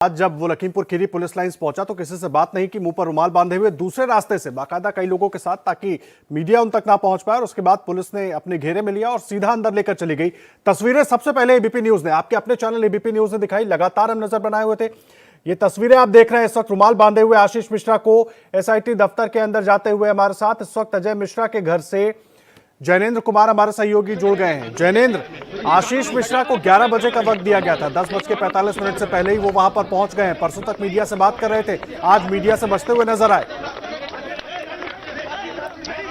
आज जब वो लखीमपुर खीरी पुलिस लाइंस पहुंचा तो किसी से बात नहीं की, मुंह पर रुमाल बांधे हुए दूसरे रास्ते से बाकायदा कई लोगों के साथ, ताकि मीडिया उन तक ना पहुंच पाए। और उसके बाद पुलिस ने अपने घेरे में लिया और सीधा अंदर लेकर चली गई। तस्वीरें सबसे पहले एबीपी न्यूज ने, आपके अपने चैनल एबीपी न्यूज ने दिखाई। लगातार हम नजर बनाए हुए थे। ये तस्वीरें आप देख रहे हैं, इस वक्त रुमाल बांधे हुए आशीष मिश्रा को एसआईटी दफ्तर के अंदर जाते हुए हमारे साथ इस वक्त अजय मिश्रा के घर से जैनेंद्र कुमार हमारे सहयोगी जुड़ गए हैं। जैनेंद्र, आशीष मिश्रा को 11 बजे का वक्त दिया गया था, 10:45 से पहले ही वो वहां पर पहुंच गए हैं। परसों तक मीडिया से बात कर रहे थे, आज मीडिया से बचते हुए नजर आए।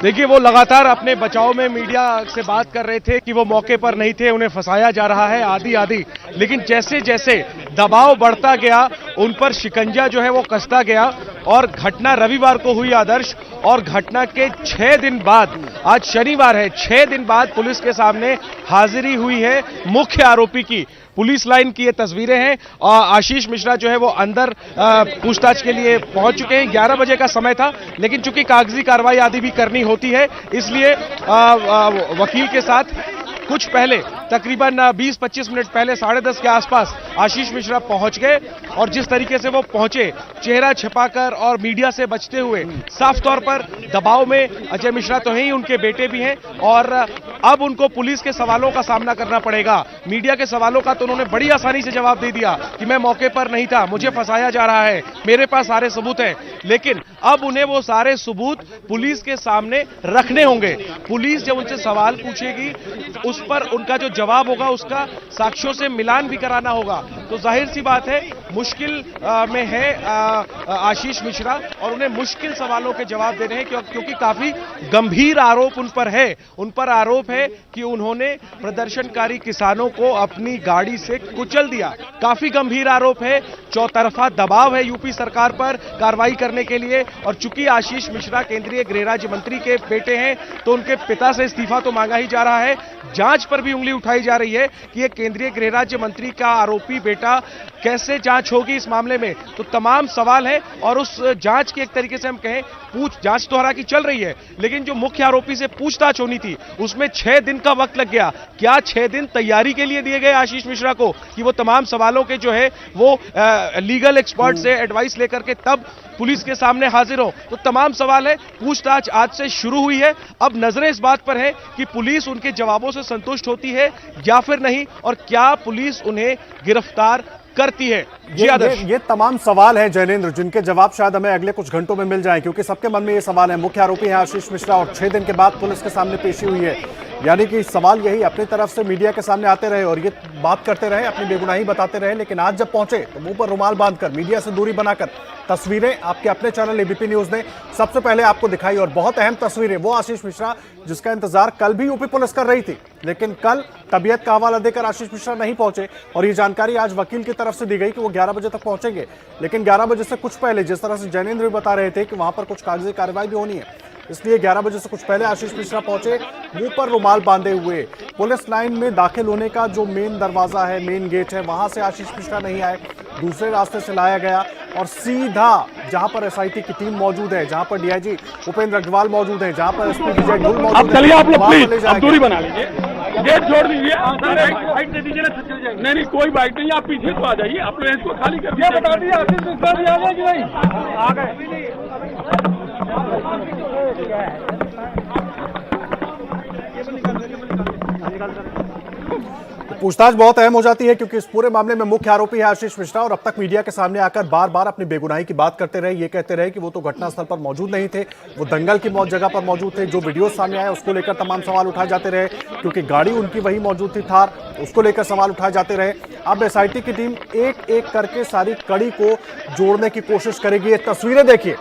देखिए, वो लगातार अपने बचाव में मीडिया से बात कर रहे थे कि वो मौके पर नहीं थे, उन्हें फंसाया जा रहा है आदि। लेकिन जैसे जैसे दबाव बढ़ता गया, उन पर शिकंजा जो है वो कसता गया। और घटना रविवार को हुई आदर्श, और घटना के 6 दिन बाद, आज शनिवार है, 6 दिन बाद पुलिस के सामने हाजिरी हुई है मुख्य आरोपी की। पुलिस लाइन की ये तस्वीरें हैं। आशीष मिश्रा जो है वो अंदर पूछताछ के लिए पहुंच चुके हैं। 11 बजे का समय था, लेकिन चूंकि कागजी कार्रवाई आदि भी करनी होती है, इसलिए वकील के साथ कुछ पहले, तकरीबन 20-25 मिनट पहले, 10:30 के आसपास आशीष मिश्रा पहुंच गए। और जिस तरीके से वो पहुंचे, चेहरा छिपाकर और मीडिया से बचते हुए, साफ तौर पर दबाव में अजय मिश्रा तो हैं ही, उनके बेटे भी हैं। और अब उनको पुलिस के सवालों का सामना करना पड़ेगा। मीडिया के सवालों का तो उन्होंने बड़ी आसानी से जवाब दे दिया कि मैं मौके पर नहीं था, मुझे फंसाया जा रहा है, मेरे पास सारे सबूत हैं। लेकिन अब उन्हें वो सारे सबूत पुलिस के सामने रखने होंगे। पुलिस जब उनसे सवाल पूछेगी, उस पर उनका जो जवाब होगा उसका साक्ष्यों से मिलान भी कराना होगा। तो जाहिर सी बात है, मुश्किल में है आशीष मिश्रा, और उन्हें मुश्किल सवालों के जवाब देने हैं, क्योंकि काफी गंभीर आरोप उन पर है। उन पर आरोप है कि उन्होंने प्रदर्शनकारी किसानों को अपनी गाड़ी से कुचल दिया। काफी गंभीर आरोप है। चौतरफा दबाव है यूपी सरकार पर कार्रवाई करने के लिए। और चूंकि आशीष मिश्रा केंद्रीय गृह राज्य मंत्री के बेटे हैं, तो उनके पिता से इस्तीफा तो मांगा ही जा रहा है। जांच पर भी उंगली उठाई जा रही है कि ये केंद्रीय गृह राज्य मंत्री का आरोपी बेटा, कैसे जांच होगी इस मामले में। तो तमाम सवाल है। और उस जांच की, एक तरीके से हम कहें, जांच तो हालांकि चल रही है, लेकिन जो मुख्य आरोपी से पूछताछ होनी थी, उसमें 6 दिन का वक्त लग गया। क्या 6 दिन तैयारी के लिए दिए गए आशीष मिश्रा को कि वो तमाम सवालों के जो है वो लीगल एक्सपर्ट से एडवाइस लेकर के तब पुलिस के सामने हाजिर हो? तो तमाम सवाल है। पूछताछ आज से शुरू हुई है। अब नजरें इस बात पर है कि पुलिस उनके जवाबों से संतुष्ट होती है या फिर नहीं, और क्या पुलिस उन्हें गिरफ्तार करती है। ये तमाम सवाल हैं जैनेंद्र, जिनके जवाब शायद हमें अगले कुछ घंटों में मिल जाएं, क्योंकि सबके मन में ये सवाल है। मुख्य आरोपी है आशीष मिश्रा, और 6 दिन के बाद पुलिस के सामने पेशी हुई है। यानी कि सवाल यही, अपनी तरफ से मीडिया के सामने आते रहे और ये बात करते रहे, अपनी बेगुनाही बताते रहे। लेकिन आज जब पहुंचे तो मुंह पर रुमाल बांधकर, मीडिया से दूरी बनाकर, तस्वीरें आपके अपने चैनल एबीपी न्यूज ने सबसे पहले आपको दिखाई। और बहुत अहम तस्वीरें, वो आशीष मिश्रा जिसका इंतजार कल भी यूपी पुलिस कर रही थी, लेकिन कल तबीयत का हवाला देकर आशीष मिश्रा नहीं पहुंचे। और ये जानकारी आज वकील की तरफ से दी गई कि वो 11 बजे तक पहुंचेंगे। लेकिन 11 बजे से कुछ पहले, जिस तरह से जैनेंद्र भी बता रहे थे कि वहां पर कुछ कागजी कार्रवाई भी होनी है, इसलिए 11 बजे से कुछ पहले आशीष मिश्रा पहुंचे, मुंह पर रुमाल बांधे हुए। पुलिस लाइन में दाखिल होने का जो मेन दरवाजा है, मेन गेट है, वहां से आशीष मिश्रा नहीं आए, दूसरे रास्ते से लाया गया और सीधा जहां पर एसआईटी की टीम मौजूद है, जहां पर डीआईजी उपेंद्र अग्रवाल मौजूद है, जहां पर एसपी विजय ढुल मौजूद है, आप चलिए, आप लोग प्लीज आप दूरी बना लीजिए, गेट छोड़ दीजिए। बाइक दे दीजिए ना। नहीं, कोई बाइक नहीं, आप पीछे तो आ जाइए। आप लोग इसको खाली कर दिया, बता दीजिए आशीष मिश्रा जी आ गए कि नहीं? आ गए। पूछताछ बहुत अहम हो जाती है, क्योंकि इस पूरे मामले में मुख्य आरोपी है आशीष मिश्रा, और अब तक मीडिया के सामने आकर बार बार अपनी बेगुनाही की बात करते रहे। ये कहते रहे कि वो तो घटनास्थल पर मौजूद नहीं थे, वो दंगल की जगह पर मौजूद थे। जो वीडियो सामने आया उसको लेकर तमाम सवाल उठाए जाते रहे, क्योंकि गाड़ी उनकी वही मौजूद थी, थार, उसको लेकर सवाल उठाए जाते रहे। अब एसआईटी की टीम एक एक करके सारी कड़ी को जोड़ने की कोशिश करेगी। ये तस्वीरें देखिए,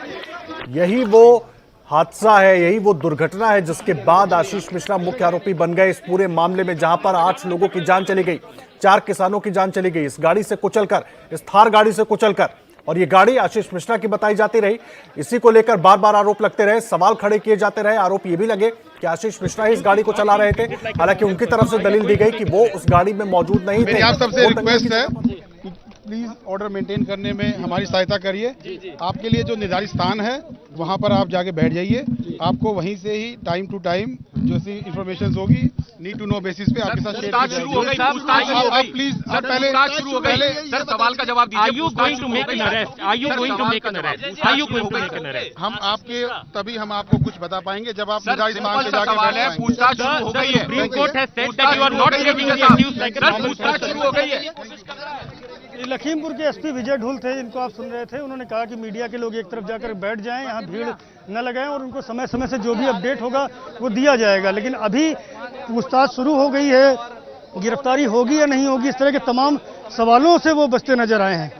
यही वो हादसा है, यही वो दुर्घटना है जिसके बाद आशीष मिश्रा मुख्य आरोपी बन गए इस पूरे मामले में, जहां पर 8 लोगों की जान चली गई, 4 किसानों की जान चली गई इस गाड़ी से कुचलकर, इस थार गाड़ी से कुचलकर। और ये गाड़ी आशीष मिश्रा की बताई जाती रही। इसी को लेकर बार बार आरोप लगते रहे, सवाल खड़े किए जाते रहे। आरोप ये भी लगे कि आशीष मिश्रा ही इस गाड़ी को चला रहे थे। हालांकि उनकी तरफ से दलील दी गई कि वो उस गाड़ी में मौजूद नहीं थे। आप सबसे रिक्वेस्ट है, प्लीज ऑर्डर मेंटेन करने में हमारी सहायता करिए। आपके लिए जो निर्धारित स्थान है वहां पर आप जाके बैठ जाइए। आपको वहीं से ही टाइम टू टाइम जो सी इन्फॉर्मेशन होगी नीड टू नो बेसिस पे आपके साथ शेयर की जाएगी। आप प्लीज आप पहले सर सवाल का जवाब दीजिए। Are you going to make an arrest? Are you going to make an arrest? Are you going to make an arrest? हम आपके तभी हम आपको कुछ बता पाएंगे जब आप निर्धारित स्थान पे सिंपल सा जाके सवाल बैठ है, पाएंगे। पूछताछ शुरू हो गई है। Supreme Court has said that you are not giving us news like a normal पूछताछ person. शुरू हो गई है। ये लखीमपुर के एसपी विजय ढुल थे, जिनको आप सुन रहे थे। उन्होंने कहा कि मीडिया के लोग एक तरफ जाकर बैठ जाएं, यहाँ भीड़ न लगाएं और उनको समय समय से जो भी अपडेट होगा वो दिया जाएगा। लेकिन अभी पूछताछ शुरू हो गई है, गिरफ्तारी होगी या नहीं होगी, इस तरह के तमाम सवालों से वो बचते नजर आए हैं।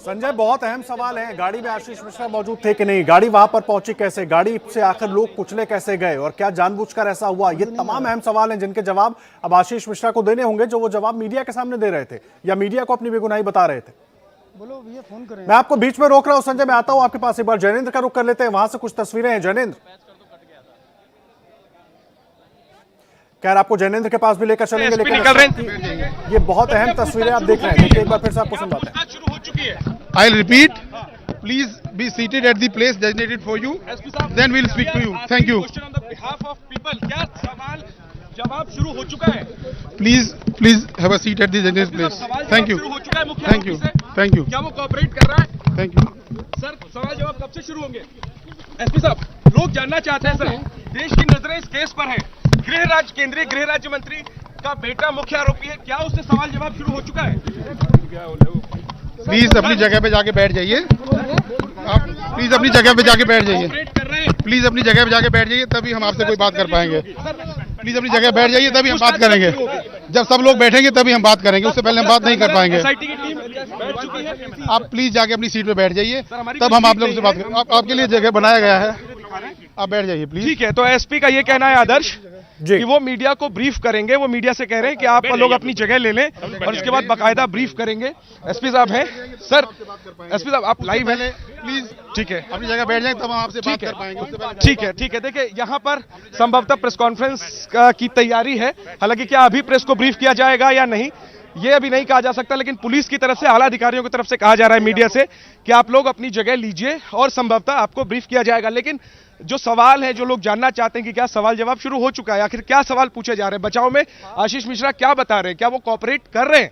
संजय, बहुत अहम सवाल है, गाड़ी में आशीष मिश्रा मौजूद थे कि नहीं, गाड़ी वहां पर पहुंची कैसे, गाड़ी से आखिर लोग कुचले कैसे गए और क्या जानबूझकर ऐसा हुआ, ये तमाम अहम सवाल हैं जिनके जवाब अब आशीष मिश्रा को देने होंगे, जो वो जवाब मीडिया के सामने दे रहे थे या मीडिया को अपनी बेगुनाही बता रहे थे। बोलो भैया, फोन करें। मैं आपको बीच में रोक रहा हूं संजय, मैं आता हूं आपके पास, एक बार जैनेंद्र का रुख कर लेते हैं, वहां से कुछ तस्वीरें हैं। जैनेंद्र, खैर आपको जैनेंद्र के पास भी लेकर चलेंगे, लेकिन निकल रहे हैं। ये बहुत अहम तस्वीरें आप देख रहे हैं। देखिए एक बार फिर से आपको सुनवाते हैं। शुरू हो चुकी है। I'll repeat. Please be seated at the place designated for you. Then we'll speak to you. Thank you. Question on the behalf of people. क्या सवाल जवाब शुरू हो चुका है? Please have a seat at the designated place. सवाल Thank जवाब you. शुरू हो चुका है मुख्य Thank you. आरोपी से? Thank you. क्या वो कोऑपरेट कर रहा है? Thank you. सर सवाल जवाब कब से शुरू होंगे? एसपी साहब, लोग जानना चाहते हैं सर, देश की नजरें इस केस पर है। केंद्रीय गृह राज्य मंत्री का बेटा मुख्य आरोपी है, क्या उससे सवाल जवाब शुरू हो चुका है? प्लीज अपनी जगह पे जाके बैठ जाइए। आप प्लीज अपनी जगह पे जाके बैठ जाइए। कोऑपरेट कर रहे हैं। प्लीज अपनी जगह पे जाके बैठ जाइए, तभी हम आपसे कोई बात कर पाएंगे। प्लीज अपनी जगह बैठ जाइए, तभी हम बात करेंगे। जब सब लोग बैठेंगे तभी हम बात करेंगे, उससे पहले हम बात नहीं कर पाएंगे। एसआईटी की टीम बैठ चुकी है। आप प्लीज जाके अपनी सीट पे बैठ जाइए, तब हम आप लोगों से बात करेंगे। आपके लिए जगह बनाया गया है, आप बैठ जाइए प्लीज। ठीक है, तो एसपी का ये कहना है आदर्श जी। कि वो मीडिया को ब्रीफ करेंगे, वो मीडिया से कह रहे हैं कि आप लोग अपनी जगह ले लें और उसके बाद बाकायदा ब्रीफ करेंगे। एसपी साहब हैं सर, एसपी साहब आप लाइव हैं, प्लीज ठीक है, अपनी जगह बैठ जाए, तब हम आपसे बात ठीक है, कर पाएंगे। उससे पहले ठीक है। देखिए यहाँ पर संभवतः प्रेस कॉन्फ्रेंस की तैयारी है, हालांकि क्या अभी प्रेस को ब्रीफ किया जाएगा या नहीं ये अभी नहीं कहा जा सकता, लेकिन पुलिस की तरफ से, आला अधिकारियों की तरफ से कहा जा रहा है मीडिया से कि आप लोग अपनी जगह लीजिए और संभवतः आपको ब्रीफ किया जाएगा। लेकिन जो सवाल है, जो लोग जानना चाहते हैं कि क्या सवाल जवाब शुरू हो चुका है, आखिर क्या सवाल पूछे जा रहे हैं, बचाव में आशीष मिश्रा क्या बता रहे हैं, क्या वो कोऑपरेट कर रहे हैं,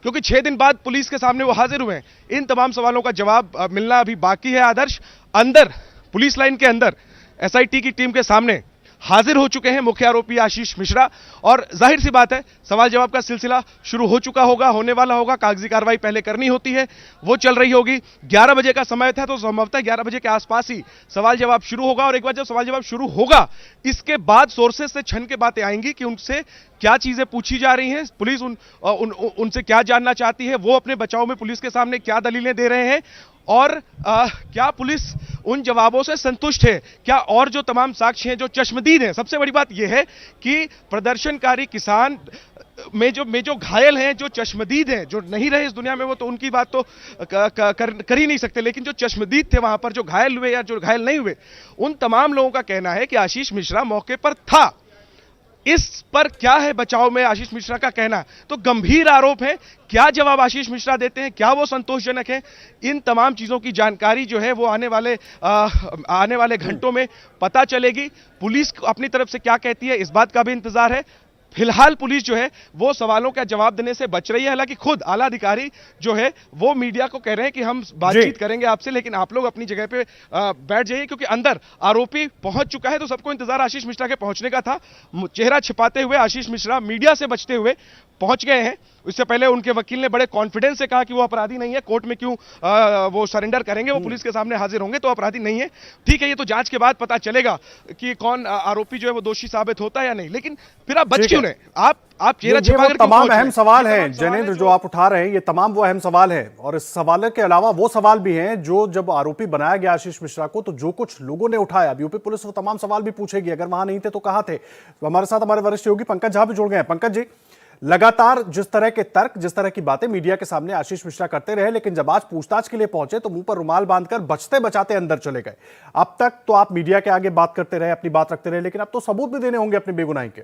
क्योंकि 6 दिन बाद पुलिस के सामने वो हाजिर हुए हैं। इन तमाम सवालों का जवाब मिलना अभी बाकी है। आदर्श, अंदर पुलिस लाइन के अंदर एसआईटी की टीम के सामने हाजिर हो चुके हैं मुख्य आरोपी आशीष मिश्रा, और जाहिर सी बात है सवाल जवाब का सिलसिला शुरू हो चुका होगा, होने वाला होगा। कागजी कार्रवाई पहले करनी होती है, वो चल रही होगी। 11 बजे का समय था, तो संभवतः 11 बजे के आसपास ही सवाल जवाब शुरू होगा, और एक बार जब सवाल जवाब शुरू होगा, इसके बाद सोर्सेज से छन के बातें आएंगी कि उनसे क्या चीजें पूछी जा रही हैं, पुलिस उनसे क्या जानना चाहती है, वो अपने बचाव में पुलिस के सामने क्या दलीलें दे रहे हैं, और क्या पुलिस उन जवाबों से संतुष्ट है, क्या और जो तमाम साक्ष्य हैं जो चश्मदीद हैं। सबसे बड़ी बात यह है कि प्रदर्शनकारी किसान में जो घायल हैं, जो चश्मदीद हैं, जो नहीं रहे इस दुनिया में, वो तो उनकी बात तो कर ही नहीं सकते, लेकिन जो चश्मदीद थे वहां पर, जो घायल हुए या जो घायल नहीं हुए, उन तमाम लोगों का कहना है कि आशीष मिश्रा मौके पर था। इस पर क्या है बचाव में आशीष मिश्रा का कहना, तो गंभीर आरोप है। क्या जवाब आशीष मिश्रा देते हैं, क्या वो संतोषजनक है, इन तमाम चीजों की जानकारी जो है वो आने वाले घंटों में पता चलेगी। पुलिस अपनी तरफ से क्या कहती है, इस बात का भी इंतजार है। फिलहाल पुलिस जो है वो सवालों का जवाब देने से बच रही है, हालांकि खुद आला अधिकारी जो है वो मीडिया को कह रहे हैं कि हम बातचीत करेंगे आपसे, लेकिन आप लोग अपनी जगह पे बैठ जाइए, क्योंकि अंदर आरोपी पहुंच चुका है। तो सबको इंतजार आशीष मिश्रा के पहुंचने का था। चेहरा छिपाते हुए आशीष मिश्रा मीडिया से बचते हुए पहुंच गए हैं। इससे पहले उनके वकील ने बड़े कॉन्फिडेंस से कहा कि वो अपराधी नहीं है, कोर्ट में क्यों वो सरेंडर करेंगे, वो पुलिस के सामने हाजिर होंगे तो अपराधी नहीं है। ठीक है, ये तो जांच के बाद पता चलेगा कि कौन आरोपी जो है वो दोषी साबित होता है या नहीं, लेकिन फिर आप बच क्यों रहे, आप चेहरा छिपा कर तमाम अहम सवाल हैं जैनेंद्र जो आप उठा रहे हैं, ये तमाम वो अहम सवाल हैं, और इस सवाल के अलावा वो सवाल भी हैं जो जब आरोपी बनाया गया आशीष मिश्रा को, तो जो कुछ लोगों ने उठाया, अब यूपी पुलिस वो तमाम सवाल भी पूछेगी, अगर वहां नहीं थे तो कहां थे। तो हमारे साथ हमारे वरिष्ठ योगी पंकज झा भी जुड़ गए हैं। पंकज जी, लगातार जिस तरह के तर्क, जिस तरह की बातें मीडिया के सामने आशीष मिश्रा करते रहे, लेकिन जब आज पूछताछ के लिए पहुंचे तो मुंह पर रुमाल बांधकर बचते बचाते अंदर चले गए। अब तक तो आप मीडिया के आगे बात करते रहे, अपनी बात रखते रहे, लेकिन अब तो सबूत भी देने होंगे अपनी बेगुनाही के।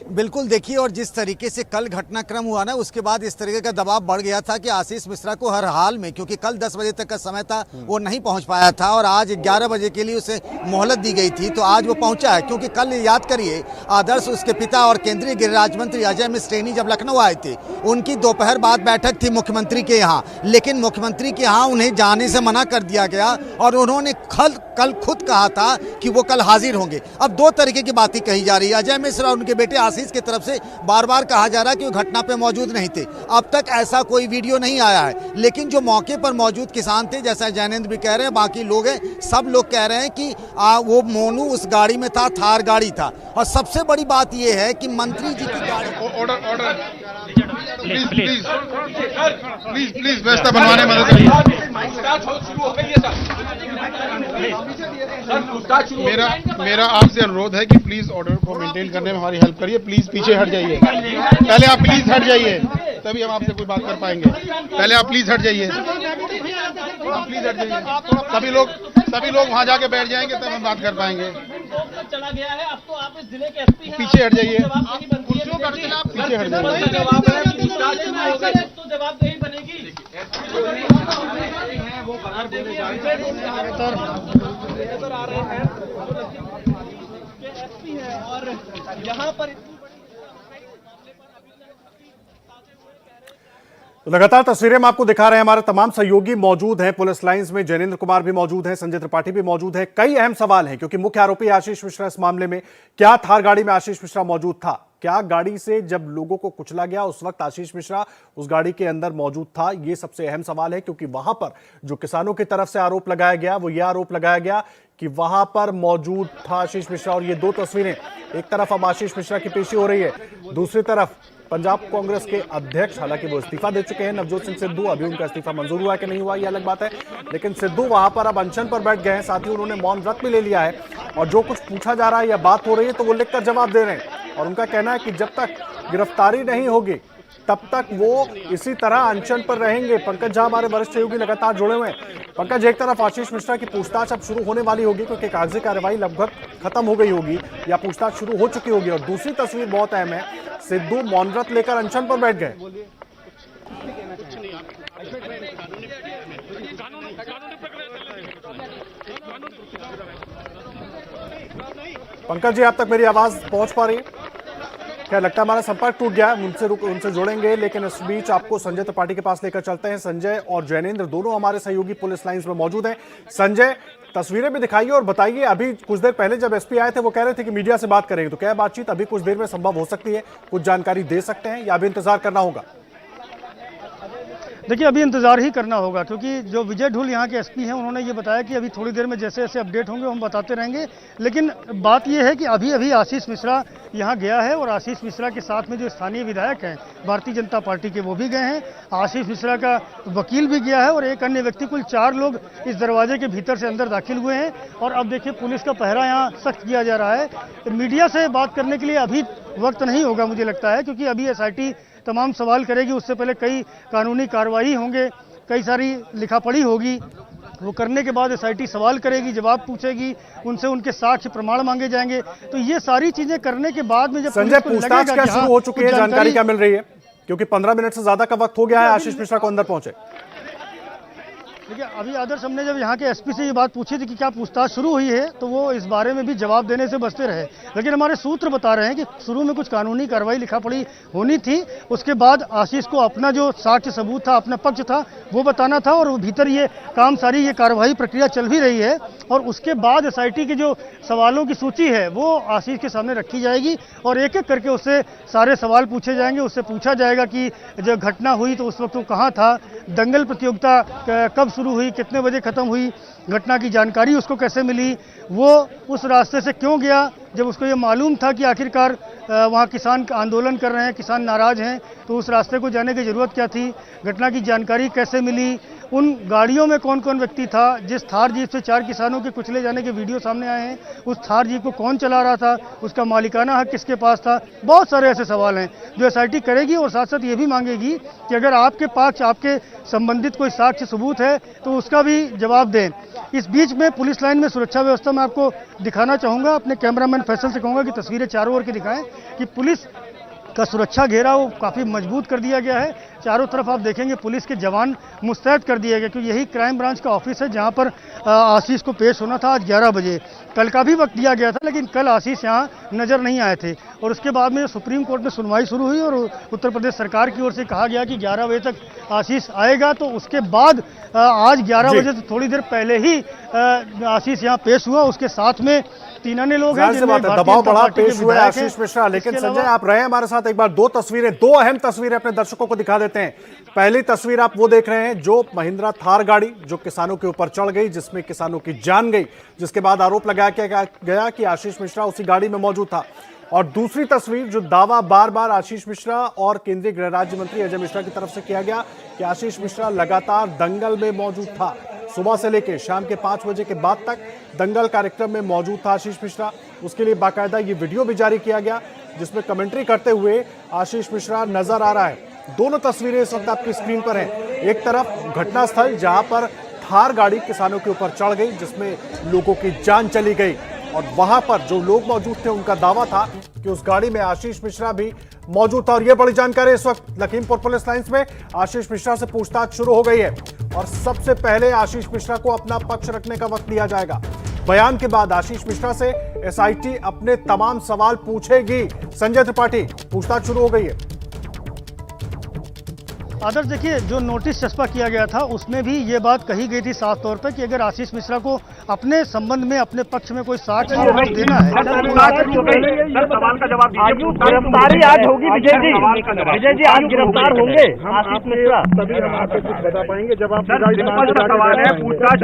बिल्कुल देखिए, और जिस तरीके से कल घटनाक्रम हुआ ना, उसके बाद इस तरीके का दबाव बढ़ गया था कि आशीष मिश्रा को हर हाल में, क्योंकि कल 10 बजे तक का समय था, वो नहीं पहुंच पाया था और आज 11 बजे के लिए उसे मोहलत दी गई थी, तो आज वो पहुंचा है। क्योंकि कल याद करिए, आदर्श उसके पिता और केंद्रीय गृह राज्य मंत्री अजय मिश्र टेनी जब लखनऊ आए थे, उनकी दोपहर बाद बैठक थी मुख्यमंत्री के यहाँ, लेकिन मुख्यमंत्री के यहाँ उन्हें जाने से मना कर दिया गया और उन्होंने कल खुद कहा था कि वो कल हाजिर होंगे। अब दो तरीके की बातें कही जा रही है। अजय मिश्र और उनके बेटे आशीष की तरफ से बार बार कहा जा रहा है कि वो घटना पे मौजूद नहीं थे। अब तक ऐसा कोई वीडियो नहीं आया है, लेकिन जो मौके पर मौजूद किसान थे, जैसा जैनेंद्र भी कह रहे हैं, बाकी लोग हैं, सब लोग कह रहे हैं कि वो मोनू उस गाड़ी में था, थार गाड़ी था। और सबसे बड़ी बात ये है कि मंत्री जी की गाड़ी। ऑर्डर प्लीज व्यवस्था बनवाने में मदद करिए। मेरा आपसे अनुरोध है कि प्लीज ऑर्डर को मेंटेन करने में हमारी हेल्प करिए। प्लीज पीछे हट जाइए, पहले आप प्लीज हट जाइए, तभी हम आपसे कोई बात कर पाएंगे। पहले आप प्लीज हट जाइए, प्लीज हट जाइए। सभी लोग वहां जाके बैठ जाएंगे, तब हम बात कर पाएंगे। चला गया है, अब तो आप इस जिले के एसपी हैं, पीछे हट जाइए, पीछे हट जाइए, तो जवाबदेही बनेगी। वो बाहर बोले जा रहे हैं एसपी है और यहाँ पर लगातार तस्वीरें हम आपको दिखा रहे हैं। हमारे तमाम सहयोगी मौजूद हैं पुलिस लाइंस में। जैनेंद्र कुमार भी मौजूद हैं, संजय त्रिपाठी भी मौजूद है। कई अहम सवाल हैं क्योंकि मुख्य आरोपी आशीष मिश्रा इस मामले में। क्या थार गाड़ी में आशीष मिश्रा मौजूद था? क्या गाड़ी से जब लोगों को कुचला गया उस वक्त आशीष मिश्रा उस गाड़ी के अंदर मौजूद था? ये सबसे अहम सवाल है क्योंकि वहां पर जो किसानों की तरफ से आरोप लगाया गया वो ये आरोप लगाया गया कि वहां पर मौजूद था आशीष मिश्रा। और ये दो तस्वीरें, एक तरफ अब आशीष मिश्रा की पेशी हो रही है, दूसरी तरफ पंजाब कांग्रेस के अध्यक्ष, हालांकि वो इस्तीफा दे चुके हैं, नवजोत सिंह सिद्धू। अभी उनका इस्तीफा मंजूर हुआ है कि नहीं हुआ ये अलग बात है, लेकिन सिद्धू वहां पर अब अनशन पर बैठ गए हैं। साथ ही उन्होंने मौन व्रत भी ले लिया है और जो कुछ पूछा जा रहा है या बात हो रही है तो वो लिखकर जवाब दे रहे हैं। और उनका कहना है कि जब तक गिरफ्तारी नहीं होगी तब तक वो इसी तरह अनशन पर रहेंगे। पंकज झा हमारे वरिष्ठ सहयोगी लगातार जुड़े हुए हैं। पंकज, एक तरफ आशीष मिश्रा की पूछताछ अब शुरू होने वाली होगी क्योंकि कागजी कार्रवाई लगभग खत्म हो गई होगी या पूछताछ शुरू हो चुकी होगी, और दूसरी तस्वीर बहुत अहम है, सिद्धू मौन व्रत लेकर अनशन पर बैठ गए। पंकज जी, आप तक मेरी आवाज पहुंच पा रही है? क्या लगता है हमारा संपर्क टूट गया? उनसे जुड़ेंगे, लेकिन इस बीच आपको संजय त्रिपाठी के पास लेकर चलते हैं। संजय और जैनेंद्र दोनों हमारे सहयोगी पुलिस लाइंस में मौजूद हैं। संजय, तस्वीरें भी दिखाइए और बताइए, अभी कुछ देर पहले जब एसपी आए थे वो कह रहे थे कि मीडिया से बात करेंगे, तो क्या बातचीत अभी कुछ देर में संभव हो सकती है? कुछ जानकारी दे सकते हैं या अभी इंतजार करना होगा? देखिए, अभी इंतजार ही करना होगा क्योंकि जो विजय ढुल यहाँ के एसपी हैं उन्होंने ये बताया कि अभी थोड़ी देर में जैसे जैसे अपडेट होंगे हम बताते रहेंगे। लेकिन बात ये है कि अभी आशीष मिश्रा यहाँ गया है और आशीष मिश्रा के साथ में जो स्थानीय विधायक हैं भारतीय जनता पार्टी के वो भी गए हैं। आशीष मिश्रा का वकील भी गया है और एक अन्य व्यक्ति, कुल 4 लोग इस दरवाजे के भीतर से अंदर दाखिल हुए हैं। और अब देखिए, पुलिस का पहरा यहाँ सख्त किया जा रहा है। मीडिया से बात करने के लिए अभी वक्त नहीं होगा मुझे लगता है, क्योंकि अभी एसआईटी तमाम सवाल करेगी, उससे पहले कई कानूनी कार्रवाई होंगे, कई सारी लिखापढ़ी होगी। वो करने के बाद एसआईटी सवाल करेगी, जवाब पूछेगी, उनसे उनके साक्ष्य प्रमाण मांगे जाएंगे। तो ये सारी चीजें करने के बाद में जब संजय, पूछताछ क्या शुरू हो चुकी है? जानकारी क्या मिल रही है? क्योंकि 15 मिनट से ज्यादा का वक्त हो गया है आशीष मिश्रा को अंदर पहुंचे। देखिए, अभी आदर्श हमने जब यहाँ के एसपी से ये बात पूछी थी कि क्या पूछताछ शुरू हुई है, तो वो इस बारे में भी जवाब देने से बचते रहे। लेकिन हमारे सूत्र बता रहे हैं कि शुरू में कुछ कानूनी कार्रवाई लिखापढ़ी होनी थी, उसके बाद आशीष को अपना जो साक्ष्य सबूत था, अपना पक्ष था, वो बताना था और भीतर ये काम, सारी ये कार्रवाई प्रक्रिया चल भी रही है। और उसके बाद एसआईटी के जो सवालों की सूची है वो आशीष के सामने रखी जाएगी और एक एक करके उससे सारे सवाल पूछे जाएंगे। उससे पूछा जाएगा कि जब घटना हुई तो उस वक्त वो कहाँ था, दंगल प्रतियोगिता कब शुरू हुई, कितने बजे खत्म हुई, घटना की जानकारी उसको कैसे मिली, वो उस रास्ते से क्यों गया जब उसको ये मालूम था कि आखिरकार वहाँ किसान आंदोलन कर रहे हैं, किसान नाराज हैं, तो उस रास्ते को जाने की ज़रूरत क्या थी, घटना की जानकारी कैसे मिली उन गाड़ियों में कौन कौन व्यक्ति था, जिस थार जीप से 4 किसानों के कुचले जाने के वीडियो सामने आए हैं, उस थार जीप को कौन चला रहा था, उसका मालिकाना हक किसके पास था। बहुत सारे ऐसे सवाल हैं जो एसआईटी करेगी और साथ साथ ये भी मांगेगी कि अगर आपके पास आपके संबंधित कोई साक्ष्य सबूत है तो उसका भी जवाब दें। इस बीच में पुलिस लाइन में सुरक्षा व्यवस्था मैं आपको दिखाना चाहूँगा। अपने कैमरामैन फैसल से कहूँगा कि तस्वीरें चारों ओर की दिखाएं कि पुलिस का सुरक्षा घेरा वो काफ़ी मजबूत कर दिया गया है। चारों तरफ आप देखेंगे पुलिस के जवान मुस्तैद कर दिए गए, क्योंकि यही क्राइम ब्रांच का ऑफिस है जहां पर आशीष को पेश होना था आज 11 बजे। कल का भी वक्त दिया गया था, लेकिन कल आशीष यहां नजर नहीं आए थे और उसके बाद में सुप्रीम कोर्ट में सुनवाई शुरू हुई और उत्तर प्रदेश सरकार की ओर से कहा गया कि 11 बजे तक आशीष आएगा। तो उसके बाद आज 11 बजे से थोड़ी देर पहले ही आशीष यहाँ पेश हुआ। उसके साथ में 3 अन्य लोग हैं जिनमें दबाव बढ़ा पेश हुए आशीष मिश्रा। लेकिन संजय आप रहे हमारे साथ, एक बार दो अहम तस्वीरें अपने दर्शकों को दिखा देते हैं। पहली तस्वीर आप वो देख रहे हैं जो महिंद्रा थार गाड़ी जो किसानों के ऊपर चढ़ गई, जिसमें किसानों की जान गई, जिसके बाद आरोप लगाया गया कि आशीष मिश्रा उसी गाड़ी में मौजूद था। और दूसरी तस्वीर जो दावा बार बार आशीष मिश्रा और केंद्रीय गृह राज्य मंत्री अजय मिश्रा की तरफ से किया गया कि आशीष मिश्रा लगातार दंगल में मौजूद था। सुबह से लेकर शाम के 5 बजे के बाद तक दंगल कार्यक्रम में मौजूद था आशीष मिश्रा। उसके लिए बाकायदा ये वीडियो भी जारी किया गया जिसमें कमेंट्री करते हुए आशीष मिश्रा नजर आ रहा है। दोनों तस्वीरें इस वक्त आपकी स्क्रीन पर हैं। एक तरफ घटनास्थल जहां पर थार गाड़ी किसानों के ऊपर चढ़ गई जिसमें लोगों की जान चली गई, और वहां पर जो लोग मौजूद थे उनका दावा था कि उस गाड़ी में आशीष मिश्रा भी मौजूद था। और यह बड़ी जानकारी इस वक्त लखीमपुर पुलिस लाइंस में आशीष मिश्रा से पूछताछ शुरू हो गई है और सबसे पहले आशीष मिश्रा को अपना पक्ष रखने का वक्त दिया जाएगा। बयान के बाद आशीष मिश्रा से एसआईटी अपने तमाम सवाल पूछेगी। संजय त्रिपाठी, पूछताछ शुरू हो गई है। आदर्श, देखिए जो नोटिस चस्पा किया गया था उसमें भी ये बात कही गई थी साफ तौर पर कि अगर आशीष मिश्रा को अपने संबंध में अपने पक्ष में कोई साक्ष्य देना है। सवाल का जवाब गिरफ्तारी आज होगी विजय जी। विजय जी आज गिरफ्तार होंगे आशीष मिश्रा, तभी हम आपको कुछ बता पाएंगे जब आप सवाल है। पूछताछ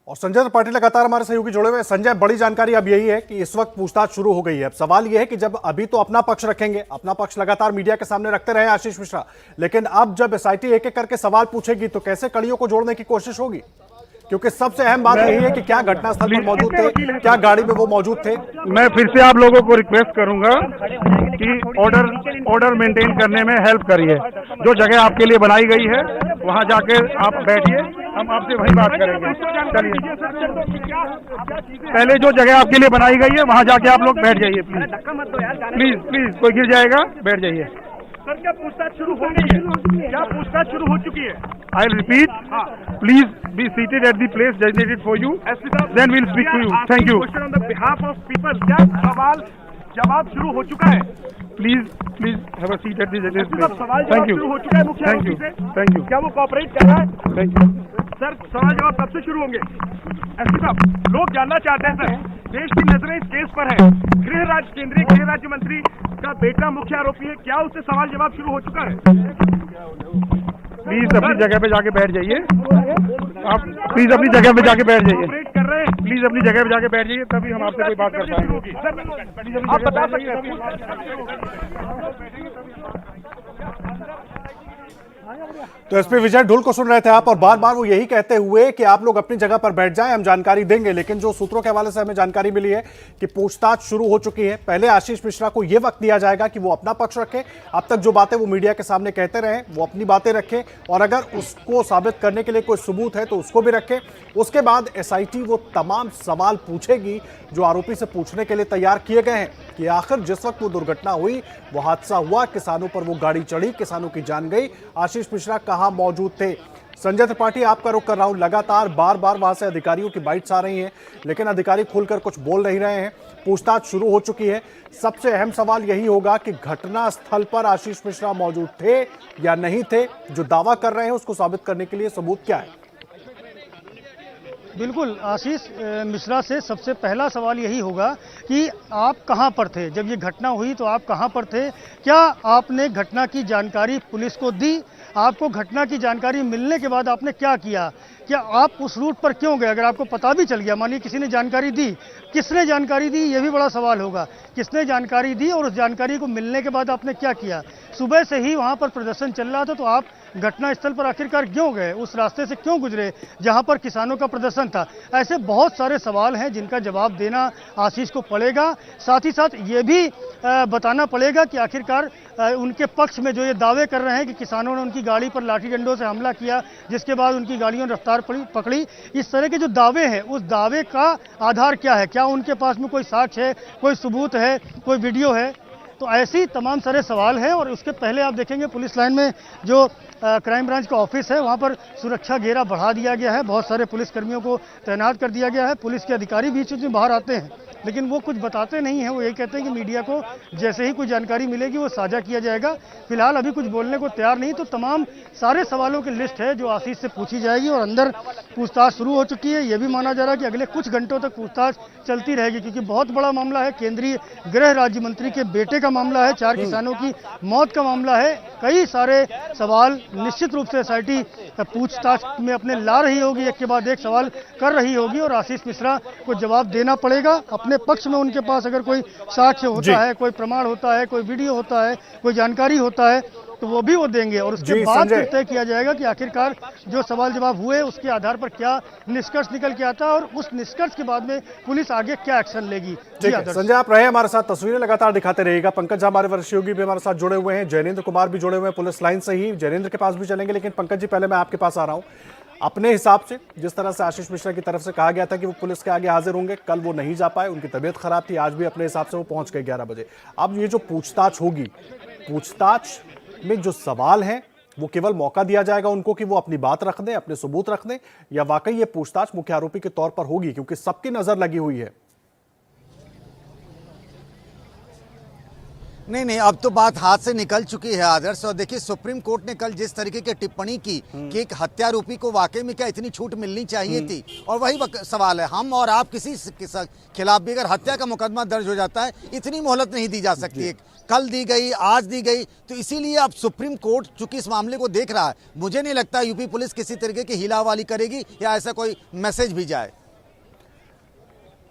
और संजय त्रिपाठी लगातार हमारे सहयोगी जुड़े हुए हैं। संजय, बड़ी जानकारी अब यही है कि इस वक्त पूछताछ शुरू हो गई है। अब सवाल यह है कि जब अभी तो अपना पक्ष रखेंगे, अपना पक्ष लगातार मीडिया के सामने रखते रहे आशीष मिश्रा, लेकिन अब जब एसआईटी एक एक करके सवाल पूछेगी तो कैसे कड़ियों को जोड़ने की कोशिश होगी? क्योंकि सबसे अहम बात यही है कि क्या घटनास्थल पर मौजूद थे, क्या गाड़ी में वो मौजूद थे। मैं फिर से आप लोगों को रिक्वेस्ट करूंगा कि ऑर्डर मेंटेन करने में हेल्प करिए। जो जगह आपके लिए बनाई गई है वहां जाके आप बैठिए, हम आपसे वहीं बात करेंगे। चलिए, पहले जो जगह आपके लिए बनाई गई है वहां जाके आप लोग बैठ जाइए। प्लीज कोई गिर जाएगा, बैठ जाइए। सर क्या पूछताछ शुरू हो गई है? क्या पूछताछ शुरू हो चुकी है? I repeat, please be seated at the place designated for you, then we'll speak to you. Thank you. Question on the behalf of people, क्या सवाल जवाब शुरू हो चुका है? Please have a seat at the designated place. सवाल जवाब शुरू हो चुका है मुख्य आरोपी से? Thank you. क्या वो कोऑपरेट कर रहा है? थैंक यू सर, सवाल जवाब कब से शुरू होंगे? एसपी साहब, लोग जानना चाहते हैं सर, देश की नजरें इस केस पर है। केंद्रीय गृह राज्य मंत्री का बेटा मुख्य आरोपी है, क्या उससे सवाल जवाब शुरू हो चुका है? प्लीज अपनी जगह पे जाके बैठ जाइए। आप प्लीज अपनी जगह पे जाके बैठ जाइए। ऑपरेट कर रहे हैं। प्लीज अपनी जगह पे जाके बैठ जाइए, तभी हम आपसे कोई बात कर पाएंगे। सर आप बता सकते हैं? तो एसपी विजय ढुल को सुन रहे थे आप, और बार बार वो यही कहते हुए कि आप लोग अपनी जगह पर बैठ जाएं, हम जानकारी देंगे। लेकिन जो सूत्रों के हवाले से हमें जानकारी मिली है कि पूछताछ शुरू हो चुकी है। पहले आशीष मिश्रा को यह वक्त दिया जाएगा कि वो अपना पक्ष रखे। अब तक जो बातें वो मीडिया के सामने कहते रहे वो अपनी बातें रखे, और अगर उसको साबित करने के लिए कोई सबूत है तो उसको भी रखे। उसके बाद एसआईटी वो तमाम सवाल पूछेगी जो आरोपी से पूछने के लिए तैयार किए गए हैं कि आखिर जिस वक्त वो दुर्घटना हुई, वो हादसा हुआ, किसानों पर वो गाड़ी चढ़ी, किसानों की जान गई, आशीष मिश्रा कहां मौजूद थे। संजय त्रिपाठी, आपका रुख कर रहा हूं। लगातार बार बार वहां से अधिकारियों की बाइट्स आ रही हैं, लेकिन अधिकारी खुलकर कुछ बोल नहीं रहे हैं। पूछताछ शुरू हो चुकी है। सबसे अहम सवाल यही होगा कि घटना स्थल पर आशीष मिश्रा मौजूद थे या नहीं थे। जो दावा कर रहे हैं उसको साबित करने के लिए सबूत क्या है? बिल्कुल, आशीष मिश्रा से सबसे पहला सवाल यही होगा कि आप कहां पर थे जब ये घटना हुई, तो आप कहां पर थे? क्या आपने घटना की जानकारी पुलिस को दी? आपको घटना की जानकारी मिलने के बाद आपने क्या किया? कि आप उस रूट पर क्यों गए। अगर आपको पता भी चल गया, मानिए किसी ने जानकारी दी, किसने जानकारी दी, ये भी बड़ा सवाल होगा। किसने जानकारी दी और उस जानकारी को मिलने के बाद आपने क्या किया। सुबह से ही वहां पर प्रदर्शन चल रहा था, तो आप घटनास्थल पर आखिरकार क्यों गए, उस रास्ते से क्यों गुजरे जहां पर किसानों का प्रदर्शन था। ऐसे बहुत सारे सवाल हैं जिनका जवाब देना आशीष को पड़ेगा। साथ ही साथ ये भी बताना पड़ेगा कि आखिरकार उनके पक्ष में जो ये दावे कर रहे हैं कि किसानों ने उनकी गाड़ी पर लाठी डंडों से हमला किया, जिसके बाद उनकी गाड़ियों ने रफ्तार पकड़ी, इस तरह के जो दावे हैं उस दावे का आधार क्या है, क्या उनके पास में कोई साक्ष्य है, कोई सबूत है, कोई वीडियो है। तो ऐसी तमाम सारे सवाल हैं। और उसके पहले आप देखेंगे पुलिस लाइन में जो क्राइम ब्रांच का ऑफिस है वहां पर सुरक्षा घेरा बढ़ा दिया गया है, बहुत सारे पुलिसकर्मियों को तैनात कर दिया गया है। पुलिस के अधिकारी बीच में बाहर आते हैं लेकिन वो कुछ बताते नहीं हैं, वो यही कहते हैं कि मीडिया को जैसे ही कोई जानकारी मिलेगी वो साझा किया जाएगा। फिलहाल अभी कुछ बोलने को तैयार नहीं। तो तमाम सारे सवालों की लिस्ट है जो आशीष से पूछी जाएगी और अंदर पूछताछ शुरू हो चुकी है। ये भी माना जा रहा है कि अगले कुछ घंटों तक पूछताछ चलती रहेगी, क्योंकि बहुत बड़ा मामला है, केंद्रीय गृह राज्य मंत्री के बेटे का मामला है, 4 किसानों की मौत का मामला है। कई सारे सवाल निश्चित रूप से एसआईटी पूछताछ में अपने ला रही होगी, एक के बाद एक सवाल कर रही होगी और आशीष मिश्रा को जवाब देना पड़ेगा। अपने पक्ष में उनके पास अगर कोई साक्ष्य होता है, कोई प्रमाण होता है, कोई वीडियो होता है, कोई जानकारी होता है तो वो भी वो देंगे और उसके बाद फिर तय किया जाएगा कि आखिरकार जो सवाल जवाब हुए उसके आधार पर क्या निष्कर्ष निकल के आता है और उस निष्कर्ष के बाद में पुलिस आगे क्या एक्शन लेगी। संजय, आप रहे हमारे साथ, तस्वीरें लगातार दिखाते रहिएगा। पंकज हमारे वरिष्ठ योगी भी हमारे साथ जुड़े हुए हैं, जैनेंद्र कुमार भी जुड़े हुए हैं पुलिस लाइन से ही, जैनेंद्र के पास भी चलेंगे। लेकिन पंकज जी, पहले मैं आपके पास आ रहा हूं। अपने हिसाब से जिस तरह से आशीष मिश्रा की तरफ से कहा गया था कि वो पुलिस के आगे हाजिर होंगे, कल वो नहीं जा पाए, उनकी तबीयत खराब थी, आज भी अपने हिसाब से वो पहुंच गए 11 बजे। अब ये जो पूछताछ होगी, पूछताछ में जो सवाल हैं वो केवल मौका दिया जाएगा उनको कि वो अपनी बात रख दें, अपने सबूत रख दें, या वाकई ये पूछताछ मुख्य आरोपी के तौर पर होगी, क्योंकि सबकी नजर लगी हुई है। नहीं, अब तो बात हाथ से निकल चुकी है आदर्श। और देखिए, सुप्रीम कोर्ट ने कल जिस तरीके की टिप्पणी की कि एक हत्यारोपी को वाकई में क्या इतनी छूट मिलनी चाहिए थी, और वही सवाल है, हम और आप किसी के खिलाफ भी अगर हत्या का मुकदमा दर्ज हो जाता है, इतनी मोहलत नहीं दी जा सकती है। कल दी गई, आज दी गई, तो इसीलिए अब सुप्रीम कोर्ट चूंकि इस मामले को देख रहा है, मुझे नहीं लगता यूपी पुलिस किसी तरीके की हिलावाली करेगी या ऐसा कोई मैसेज भी जाए।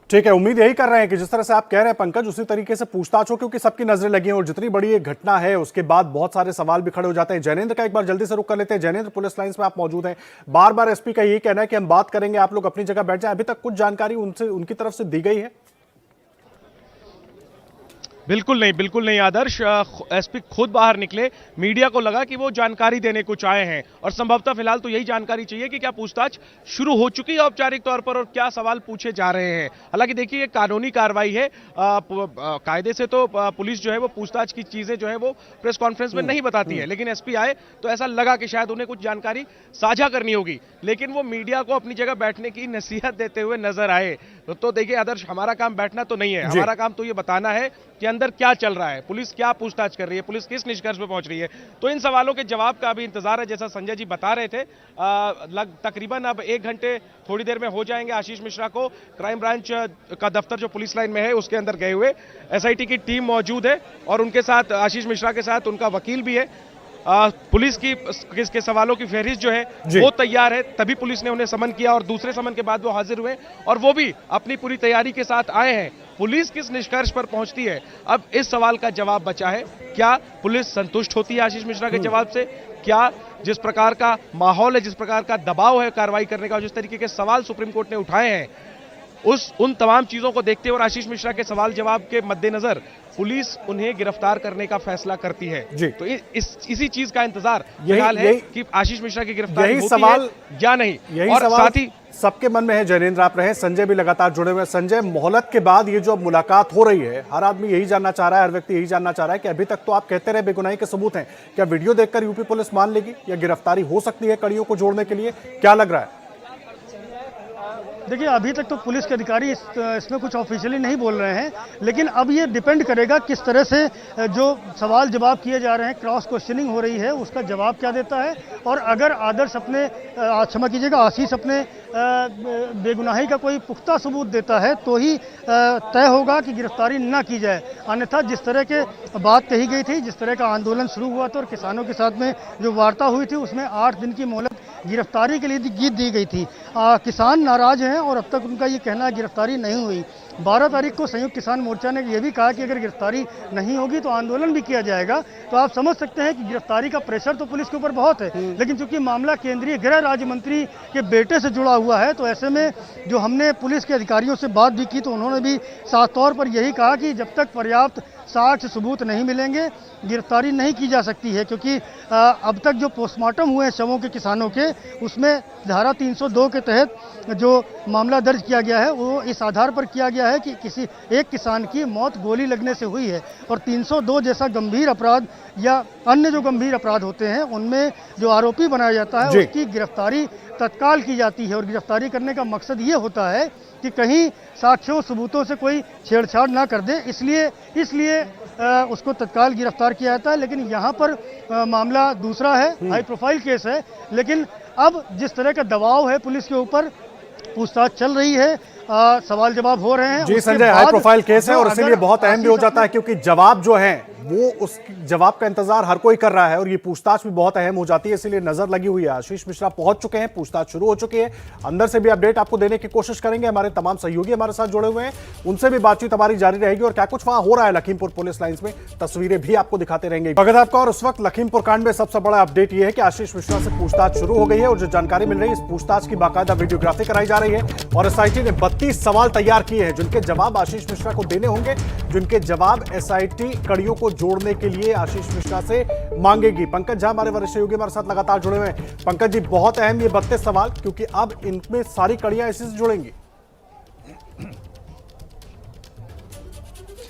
ठीक है, उम्मीद यही कर रहे हैं कि जिस तरह से आप कह रहे हैं पंकज, उसी तरीके से पूछताछ हो, क्योंकि सबकी नजरें लगी हैं और जितनी बड़ी ये घटना है उसके बाद बहुत सारे सवाल भी खड़े हो जाते हैं। जैनेंद्र का एक बार जल्दी से रुक कर लेते हैं। जैनेंद्र, पुलिस लाइंस में आप मौजूद हैं, बार बार एसपी का यही कहना है कि हम बात करेंगे, आप लोग अपनी जगह बैठ जाएं। अभी तक कुछ जानकारी उनकी तरफ से दी गई है? बिल्कुल नहीं आदर्श। एसपी खुद बाहर निकले, मीडिया को लगा कि वो जानकारी देने कुछ आए हैं और संभवतः फिलहाल तो यही जानकारी चाहिए कि क्या पूछताछ शुरू हो चुकी है औपचारिक तौर पर और क्या सवाल पूछे जा रहे हैं। हालांकि देखिए, ये कानूनी कार्रवाई है, कायदे से तो पुलिस जो है वो पूछताछ की चीजें जो है वो प्रेस कॉन्फ्रेंस में नहीं बताती है, लेकिन एसपी आए तो ऐसा लगा कि शायद उन्हें कुछ जानकारी साझा करनी होगी, लेकिन वो मीडिया को अपनी जगह बैठने की नसीहत देते हुए नजर आए। तो देखिए आदर्श, हमारा काम बैठना तो नहीं है, हमारा काम तो ये बताना है कि अंदर क्या चल रहा है, पुलिस क्या पूछताछ कर रही है, पुलिस किस निष्कर्ष पे पहुंच रही है। तो इन सवालों के जवाब का अभी इंतजार है। जैसा संजय जी बता रहे थे, तकरीबन अब 1 घंटे थोड़ी देर में हो जाएंगे। आशीष मिश्रा को क्राइम ब्रांच का दफ्तर जो पुलिस लाइन में है उसके अंदर गए हुए एसआईटी की टीम मौजूद है और उनके साथ आशीष मिश्रा के साथ उनका वकील भी है। पुलिस की के सवालों की फहरिस्त जो है वो तैयार है, तभी पुलिस ने उन्हें समन किया और दूसरे समन के बाद वो हाजिर हुए और वो भी अपनी पूरी तैयारी के साथ आए हैं। पुलिस किस निष्कर्ष पर पहुंचती है, अब इस सवाल का जवाब बचा है। क्या पुलिस संतुष्ट होती है आशीष मिश्रा के जवाब से? क्या जिस प्रकार का माहौल है, जिस प्रकार का दबाव है कार्रवाई करने का, जिस तरीके के सवाल सुप्रीम कोर्ट ने उठाए हैं, उन तमाम चीजों को देखते हुए और आशीष मिश्रा के सवाल जवाब के मद्देनजर पुलिस उन्हें गिरफ्तार करने का फैसला करती है। तो इसी चीज का इंतजार फिलहाल है कि आशीष मिश्रा की गिरफ्तारी होती है या नहीं। और साथ ही सबके मन में है। जैनेंद्र आप रहे, संजय भी लगातार जुड़े हुए हैं। संजय, मोहलत के बाद ये जो मुलाकात हो रही है, हर आदमी यही जानना चाह रहा है, हर व्यक्ति यही जानना चाह रहा है कि अभी तक तो आप कहते रहे बेगुनाही के सबूत हैं, क्या वीडियो देखकर यूपी पुलिस मान लेगी या गिरफ्तारी हो सकती है कड़ियों को जोड़ने के लिए? क्या लग रहा है? देखिए, अभी तक तो पुलिस के अधिकारी इसमें कुछ ऑफिशियली नहीं बोल रहे हैं, लेकिन अब ये डिपेंड करेगा किस तरह से जो सवाल जवाब किए जा रहे हैं, क्रॉस क्वेश्चनिंग हो रही है, उसका जवाब क्या देता है। और अगर आदर्श अपने क्षमा कीजिएगा आशीष अपने बेगुनाही का कोई पुख्ता सबूत देता है तो ही तय होगा कि गिरफ्तारी न की जाए। अन्यथा जिस तरह के बात कही गई थी, जिस तरह का आंदोलन शुरू हुआ था और किसानों के साथ में जो वार्ता हुई थी, उसमें 8 दिन की मोहलत गिरफ्तारी के लिए दी गई थी। किसान नाराज हैं और अब तक उनका ये कहना है गिरफ्तारी नहीं हुई। 12 तारीख को संयुक्त किसान मोर्चा ने यह भी कहा कि अगर गिरफ्तारी नहीं होगी तो आंदोलन भी किया जाएगा। तो आप समझ सकते हैं कि गिरफ्तारी का प्रेशर तो पुलिस के ऊपर बहुत है, लेकिन चूंकि मामला केंद्रीय गृह राज्य मंत्री के बेटे से जुड़ा हुआ है, तो ऐसे में जो हमने पुलिस के अधिकारियों से बात भी की तो उन्होंने भी साफ तौर पर यही कहा कि जब तक पर्याप्त साक्ष्य सबूत नहीं मिलेंगे गिरफ्तारी नहीं की जा सकती है, क्योंकि अब तक जो पोस्टमार्टम हुए हैं शवों के किसानों के, उसमें धारा 302 के तहत जो मामला दर्ज किया गया है वो इस आधार पर किया गया है कि किसी एक किसान की मौत गोली लगने से हुई है। और 302 जैसा गंभीर अपराध या अन्य जो गंभीर अपराध होते हैं उनमें जो आरोपी बनाया जाता है उसकी गिरफ्तारी तत्काल की जाती है। और गिरफ्तारी करने का मकसद ये होता है कि कहीं साक्ष्यों सबूतों से कोई छेड़छाड़ ना कर दे, इसलिए उसको तत्काल गिरफ्तार किया जाता है। लेकिन यहाँ पर मामला दूसरा है, हाई प्रोफाइल केस है, लेकिन अब जिस तरह का दबाव है पुलिस के ऊपर, पूछताछ चल रही है, सवाल जवाब हो रहे हैं। जी संजय, हाई प्रोफाइल केस है और इसीलिए बहुत अहम भी हो जाता है, क्योंकि जवाब जो है वो उस जवाब का इंतजार हर कोई कर रहा है और ये पूछताछ भी बहुत अहम हो जाती है, इसीलिए नजर लगी हुई है। आशीष मिश्रा पहुंच चुके हैं, पूछताछ शुरू हो चुकी है। अंदर से भी अपडेट आपको देने की कोशिश करेंगे। हमारे तमाम सहयोगी हमारे साथ जुड़े हुए हैं, उनसे भी बातचीत हमारी जारी रहेगी और क्या कुछ वहां हो रहा है लखीमपुर पुलिस लाइंस में तस्वीरें भी आपको दिखाते रहेंगे। स्वागत है आपका। और उस वक्त लखीमपुर कांड में सबसे बड़ा अपडेट यह है कि आशीष मिश्रा से पूछताछ शुरू हो गई है और जो जानकारी मिल रही है इस पूछताछ की बाकायदा वीडियोग्राफी कराई जा रही है और एसआईटी ने 32 सवाल तैयार किए हैं जिनके जवाब आशीष मिश्रा को देने होंगे, जिनके जवाब एसआईटी कड़ियों को जोड़ने के लिए आशीष मिश्रा से मांगेगी। पंकज झा हमारे वरिष्ठ सहयोगी हमारे साथ लगातार जुड़े हुए हैं। पंकज जी, बहुत अहम ये 32 सवाल, क्योंकि अब इनमें सारी कड़ियां इसी से जुड़ेंगी।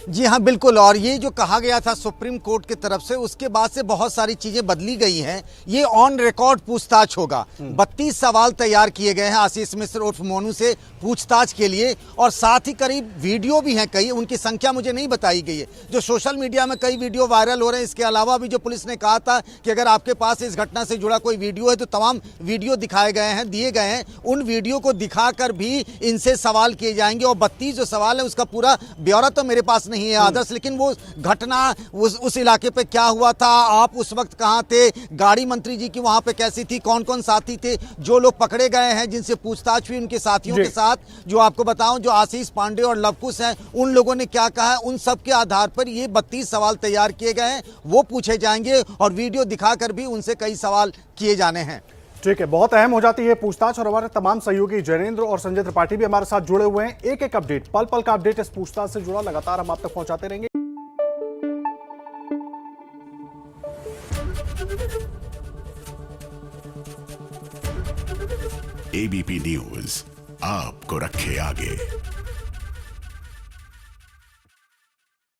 जी हाँ, बिल्कुल। और ये जो कहा गया था सुप्रीम कोर्ट की तरफ से, उसके बाद से बहुत सारी चीजें बदली गई हैं। ये ऑन रिकॉर्ड पूछताछ होगा। 32 सवाल तैयार किए गए हैं आशीष मिश्रा उर्फ मोनू से पूछताछ के लिए, और साथ ही करीब वीडियो भी हैं कई, उनकी संख्या मुझे नहीं बताई गई है। जो सोशल मीडिया में कई वीडियो वायरल हो रहे हैं। इसके अलावा भी जो पुलिस ने कहा था कि अगर आपके पास इस घटना से जुड़ा कोई वीडियो है तो तमाम वीडियो दिखाए गए हैं, दिए गए हैं। उन वीडियो को दिखाकर भी इनसे सवाल किए जाएंगे और 32 जो सवाल है उसका पूरा ब्यौरा तो मेरे पास नहीं है आदर्श, लेकिन वो घटना उस इलाके पे क्या हुआ था, आप उस वक्त कहां थे, गाड़ी मंत्री जी की वहां पे कैसी थी, कौन कौन साथी थे, जो लोग पकड़े गए हैं जिनसे पूछताछ हुई उनके साथियों के साथ, जो आपको बताऊं जो आशीष पांडे और लवकुश हैं उन लोगों ने क्या कहा है, उन सब के आधार पर ये 32 सवाल तैयार किए गए हैं। वो पूछे जाएंगे और वीडियो दिखाकर भी उनसे कई सवाल किए जाने हैं। ठीक है, बहुत अहम हो जाती है पूछताछ और हमारे तमाम सहयोगी जैनेंद्र और संजय त्रिपाठी भी हमारे साथ जुड़े हुए हैं। एक एक अपडेट, पल पल का अपडेट इस पूछताछ से जुड़ा लगातार हम आप तक पहुंचाते रहेंगे। एबीपी न्यूज आपको रखे आगे।